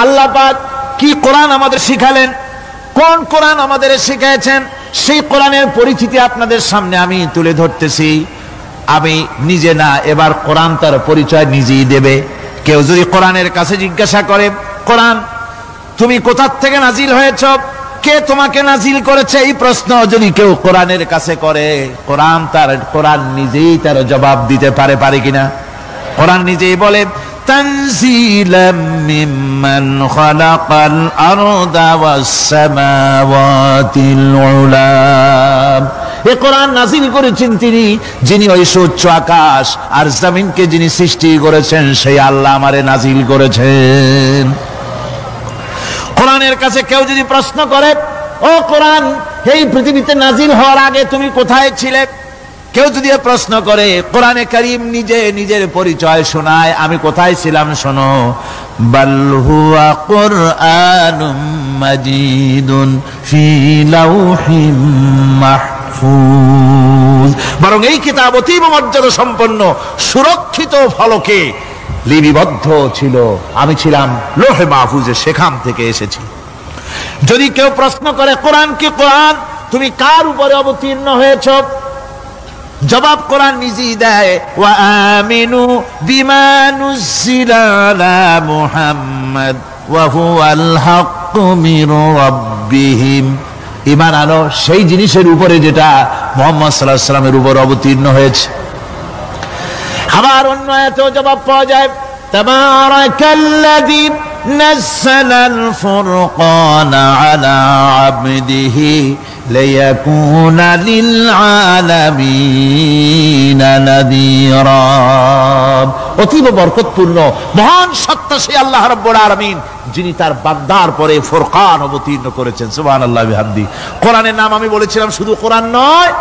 আল্লাহ পাক কি কোরআন আমাদের শিখালেন, কোন কোরআন আমাদের শিখিয়েছেন, সেই কোরআনের পরিচিতি আপনাদের সামনে আমি তুলে ধরতেছি। আমি নিজে না, এবার কোরআন তার পরিচয় নিজেই দেবে। কেউ যদি কোরআনের কাছে জিজ্ঞাসা করে, কোরআন তুমি কোথা থেকে নাজিল হয়েছ, কে তোমাকে নাজিল করেছে, এই প্রশ্ন যদি কেউ কোরআনের কাছে করে, কোরআন নিজেই তার জবাব দিতে পারে কিনা? কোরআন নিজেই বলে, তানজিলাম মিম্মান খালাকাল আরদা ওয়াস সামাওয়াতিল উলা। এই কোরআন নাজিল করেছেন তিনি, যিনি ওই সুউচ্চ আকাশ আর জমিনকে যিনি সৃষ্টি করেছেন, সেই আল্লাহ আমারে নাজিল করেছেন। কোরআনের কাছে কেউ যদি প্রশ্ন করে, ও কোরআন, এই পৃথিবীতে নাজিল হওয়ার আগে তুমি কোথায় ছিলে, কেউ যদি প্রশ্ন করে, কোরআনে কারীম নিজে নিজের পরিচয় শোনায়, আমি কোথায় ছিলাম শোনো। বাল হুয়া কুরআনুম মাজিদুন ফি লাউহিম মাহফুজ। বরং এই কিতাব অতীব মর্যাদা সম্পন্ন সুরক্ষিত ফলকে লিপিবদ্ধ ছিল, আমি ছিলাম লোহে মাহফুজে, সেখান থেকে এসেছি। যদি কেউ প্রশ্ন করে, কোরআন কি কোরআন, তুমি কার উপরে অবতীর্ণ হয়েছ, জবাব কোরআন নিজেই দেয়, ওয়া আমিনু বিমা নুজিলা আলা মুহাম্মাদ ওয়া হুয়াল হাক্কু মির রাব্বিহিম। ঈমান আনো সেই জিনিসের উপরে যেটা মুহাম্মদ সাল্লাল্লাহু আলাইহি ওয়াসাল্লামের উপর অবতীর্ণ হয়েছে। আবার অন্য আয়াতেও জবাব পাওয়া যায়, তাবারাকাল্লাযী নাযালাল ফুরকানা আলা আবদিহি লিয়াকুনা লিল আলামিনা নাযীরা। অতীব বরকতপূর্ণ মহান সত্তা সেই আল্লাহ রাব্বুল আলামিন, যিনি তার বান্দার পরে ফুরকান অবতীর্ণ করেছেন। সুবহানাল্লাহ বিহামদি। কোরআনের নাম আমি বলেছিলাম শুধু কোরআন নয়,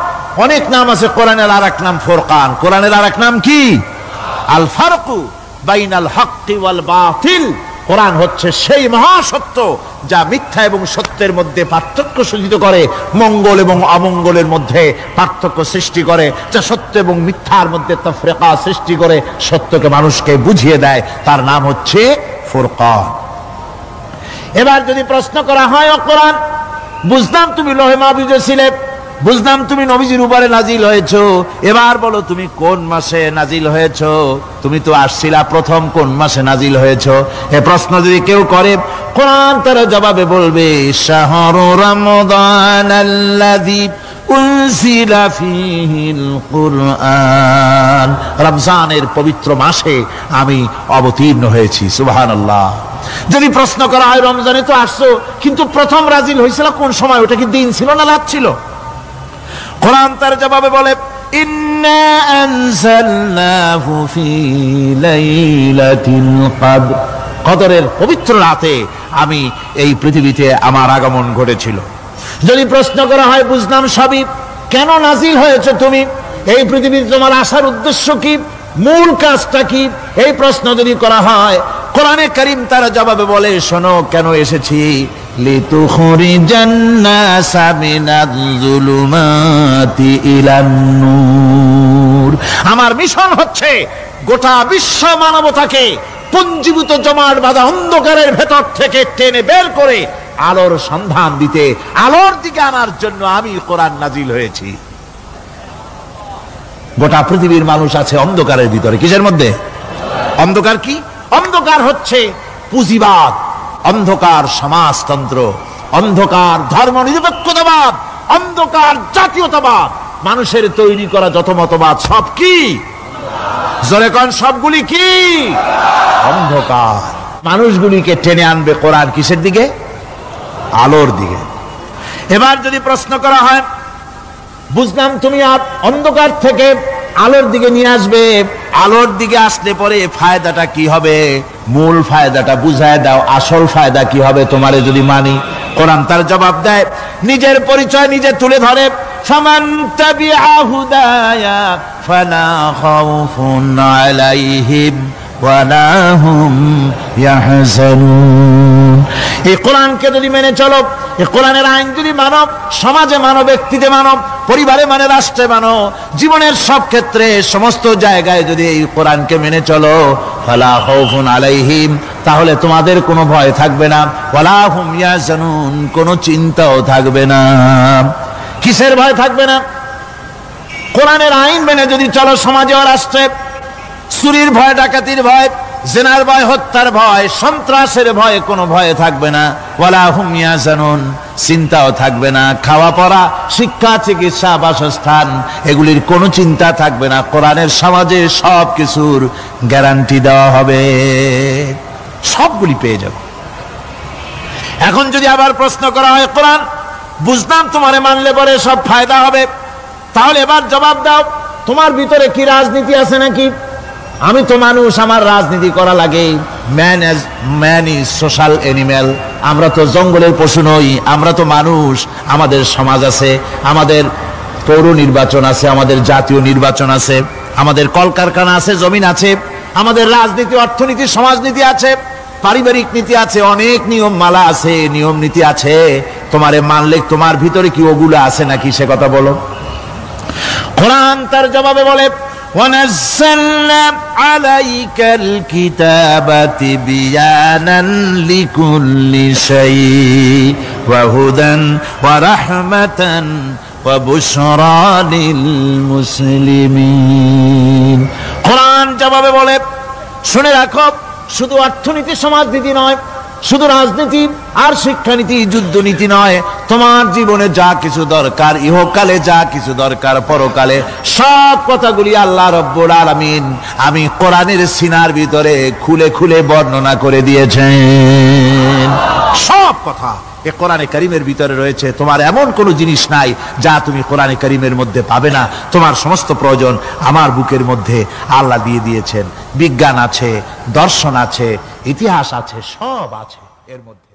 অনেক নাম আছে। কোরআনের আরেক নাম ফুরকান। কোরআনের আরেক নাম কি? আল ফারকু বাইনাল হাক্কি ওয়াল বাতিল। কোরআন হচ্ছে সেই মহাসত্য যা মিথ্যা এবং সত্যের মধ্যে পার্থক্য সূচিত করে, মঙ্গল এবং অমঙ্গলের মধ্যে পার্থক্য সৃষ্টি করে, যা সত্য এবং মিথ্যার মধ্যে তাফরিকা সৃষ্টি করে, সত্যকে মানুষকে বুঝিয়ে দেয়। তার নাম হচ্ছে ফুরকান। এবার যদি প্রশ্ন করা হয়, ও কোরআন, বুঝলাম তুমি লোহে মাহফুজে ছিলে, বুঝলাম তুমি নবীজির উপরে নাজিল হয়েছো, এবার বলো তুমি কোন মাসে নাজিল হয়েছো, তুমি তো আসছিলা প্রথম কোন মাসে নাজিল হয়েছো। এ প্রশ্ন যদি কেউ করে, কোরআন তার জবাবে বলবে, শাহরু রমাদানাল্লাযী উনজিলা ফীহিল কুরআন। রমজানের পবিত্র মাসে আমি অবতীর্ণ হয়েছি। সুবহানাল্লাহ। যদি প্রশ্ন করা হয়, রমজানে তো আসছো, কিন্তু প্রথম নাজিল হয়েছিল কোন সময়, ওটা কি দিন ছিল না রাত ছিল? কোরআন তার জবাবে বলে, ইন্না আনজালনাহু ফি লাইলাতিল কদর। কদরের পবিত্র রাতে আমি এই পৃথিবীতে আমার আগমন ঘটেছিল। যদি প্রশ্ন করা হয়, বুঝলাম সবই, কেন নাজিল হয়েছে তুমি, এই পৃথিবীতে তোমার আসার উদ্দেশ্য কি, মূল কাজটা কি, এই প্রশ্ন যদি করা হয়, কোরআনে কারীম তার জবাবে বলে, শোনো কেন এসেছি। লিতুখরিজান নাসা মিনাজ যুলুমাতি ইলান নূর। আমার মিশন হচ্ছে গোটা বিশ্ব মানবতাকে পুঞ্জীভূত জমাট বাঁধা অন্ধকারের ভেতর থেকে টেনে বের করে আলোর সন্ধান দিতে, আলোর দিকে আনার জন্য আমি কোরআন নাজিল হয়েছি। গোটা পৃথিবীর মানুষ আছে অন্ধকারের ভিতরে। কিসের মধ্যে? অন্ধকার কি? অন্ধকার হচ্ছে পুঁজিবাদ, অন্ধকার সমাজতন্ত্র, অন্ধকার ধর্ম নিরপেক্ষতাবাদ, অন্ধকার জাতীয়তাবাদ। মানুষের তৈরি করা যত মতবাদ সব কি? জোরে কোন, সবগুলি কি? অন্ধকার। মানুষগুলিকে টেনে আনবে কোরআন কিসের দিকে? আলোর দিকে। এবার যদি প্রশ্ন করা হয়, বুঝলাম তুমি অন্ধকার থেকে আলোর দিকে নিয়ে আসবে, আলোর দিকে আসলে পরে ফায়দাটা কি হবে, মূল ফায়দাটা বুঝায় দাও, আসল ফায়দা কি হবে তোমারে যদি মানি। কোরআন তার জবাব দেয়, নিজের পরিচয় নিজে তুলে ধরে, ফামান তাবিআ হুদায়া ফালা খাউফুন আলাইহিম ওয়ালা হুম ইয়াহজানুন। এই কোরআনকে যদি মেনে চলো, এই কোরআনের আইন যদি মানো, সমাজে মানো, ব্যক্তিতে মানো, পরিবারে মানে, রাষ্ট্রে মানো, জীবনের সব ক্ষেত্রে সমস্ত জায়গায় যদি এই কোরআনকে মেনে চলো, ফালা খাউফুন আলাইহিম, তাহলে তোমাদের কোনো ভয় থাকবে না, ওয়ালা হুম ইয়াহজানুন, কোনো চিন্তাও থাকবে না। কিসের ভয় থাকবে না? কোরআনের আইন মেনে যদি চলো সমাজে ও রাষ্ট্রে, চুরির ভয়, ডাকাতির ভয়, জিনার ভয়, হত্যার ভয়, সন্ত্রাসের ভয় কোনো ভয় থাকবে না। ওয়ালা হুম ইয়াহজানুন, চিন্তাও থাকবে না। খাওয়া পড়া, শিক্ষা, চিকিৎসা, বাসস্থান, এগুলির কোনো চিন্তা থাকবে না। কোরআনের সমাজে সব কিছুর গ্যারান্টি দেওয়া হবে, সবগুলি পেয়ে যাবে। এখন যদি আবার প্রশ্ন করা হয়, কোরআন বুঝলাম তোমারে মানলে পরে সব ফায়দা হবে, তাহলে এবার জবাব দাও, তোমার ভিতরে কি রাজনীতি আছে নাকি? আমি তো মানুষ, আমার রাজনীতি করা লাগে। ম্যান ইজ সোশ্যাল অ্যানিম্যাল, আমরা তো জঙ্গলের পশু নই, আমরা তো মানুষ। আমাদের সমাজ আছে, আমাদের পৌর নির্বাচন আছে, আমাদের জাতীয় নির্বাচন আছে, আমাদের কলকারখানা আছে, জমিন আছে, আমাদের রাজনীতি, অর্থনীতি, সমাজনীতি আছে, পারিবারিক নীতি আছে, অনেক নিয়ম মালা আছে, নিয়ম নীতি আছে। তোমারে মানলে তোমার ভিতরে কি ওগুলো আছে নাকি, সে কথা বলো। কোরআন তার জবাবে বলে, وَنَزَّلْنَا عَلَيْكَ الْكِتَابَ تِبْيَانًا لِكُلِّ شَيْءٍ وَهُدًى وَرَحْمَةً وَبُشْرَى لِلْمُسْلِمِينَ। কোরআন জবাবে বলে, শুনে রাখো, শুধু অর্থনীতি সমাজনীতি নয়, শুধু রাজনীতি আর শিক্ষানীতি, যুদ্ধনীতি নয়, তোমার জীবনে যা কিছু দরকার, ইহকালে যা কিছু দরকার, পরকালে, সব কথাগুলি আল্লাহ রব্বুল আলামিন আমি কোরআনের সিনার ভিতরে খুলে খুলে বর্ণনা করে দিয়েছেন। সব কথা এ কোরআনে কারীমের ভিতরে রয়েছে। তোমার এমন কোনো জিনিস নাই যা তুমি কোরআনে কারীমের মধ্যে পাবে না। তোমার সমস্ত প্রয়োজন আমার বুকের মধ্যে আল্লাহ দিয়ে দিয়েছেন। বিজ্ঞান আছে, দর্শন আছে, ইতিহাস আছে, সব আছে এর মধ্যে।